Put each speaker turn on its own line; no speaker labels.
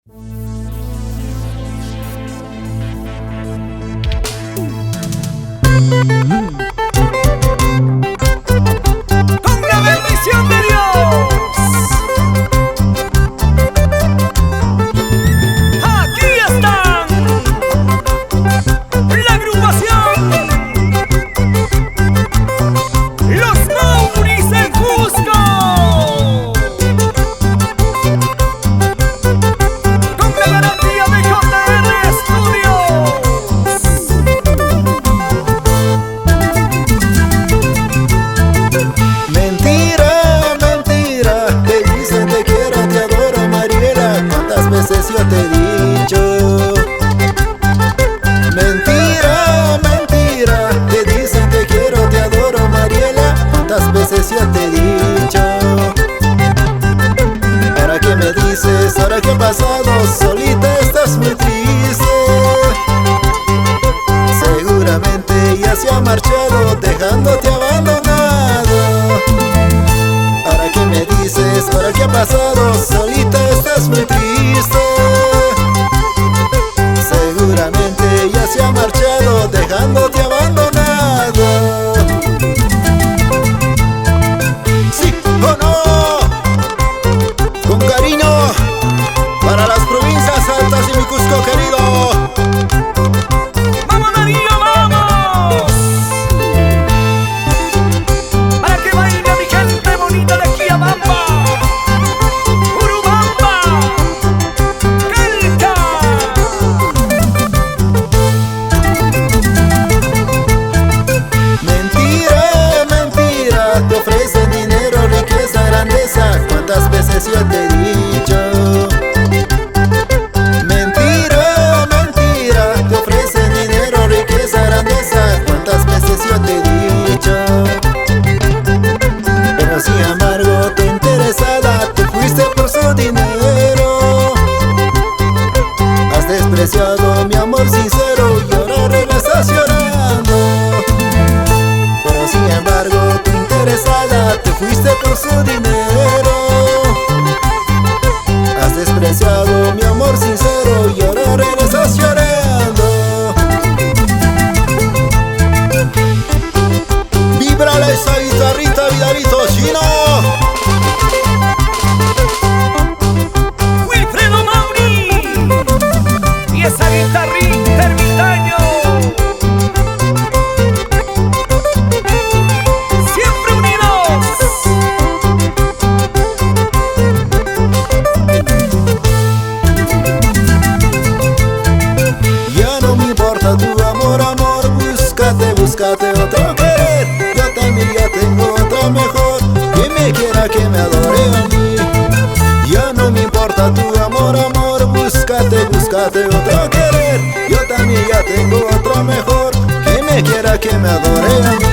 Con la bendición de Dios, aquí están la agrupación Los Mauris en Cusco, con la garantía de JR Studios.
Mentira, mentira, te dicen te quiero, te adoro, Mariela, ¿cuántas veces yo te he dicho? Mentira, mentira, te dicen te quiero, te adoro, Mariela, ¿cuántas veces yo te he dicho? Ahora que me dices, ahora que ha pasado, solita estás muy triste. Seguramente ya se ha marchado, dejándote abandonado. Ahora que me dices, ahora que ha pasado, solita estás muy triste. Seguramente ya se ha marchado, dejándote abandonado. ¿Sí o no? Con cariño para las provincias altas y mi Cusco querido.
¡Vamos, Darío, vamos! Para que baile mi gente bonita de Quiabamba, Urubamba, Calca.
Mentira, mentira, te ofrecen dinero, riqueza, grandeza, ¿cuántas veces yo te he dicho? Mentira, mentira, te ofrecen dinero, riqueza, grandeza, ¿cuántas veces yo te he dicho? Pero sin embargo, tu interesada, te fuiste por su dinero. Has despreciado mi amor sincero y ahora regresas llorando. Pero sin embargo, tu interesada, te fuiste por su dinero. Has despreciado mi amor sincero y ahora regresas llorando. Víbrale esa guitarrita, Vidalito Chino.
Wilfredo Mauri y esa guitarrita ermitaño, siempre unidos.
Ya no me importa tu amor, amor, búscate, búscate otro querer. Yo también ya tengo otra mejor, que me quiera, que me adore a mí. Ya no me importa tu amor, amor, búscate, búscate otro querer. Yo también ya tengo otro mejor, que me quiera, que me adore a mí.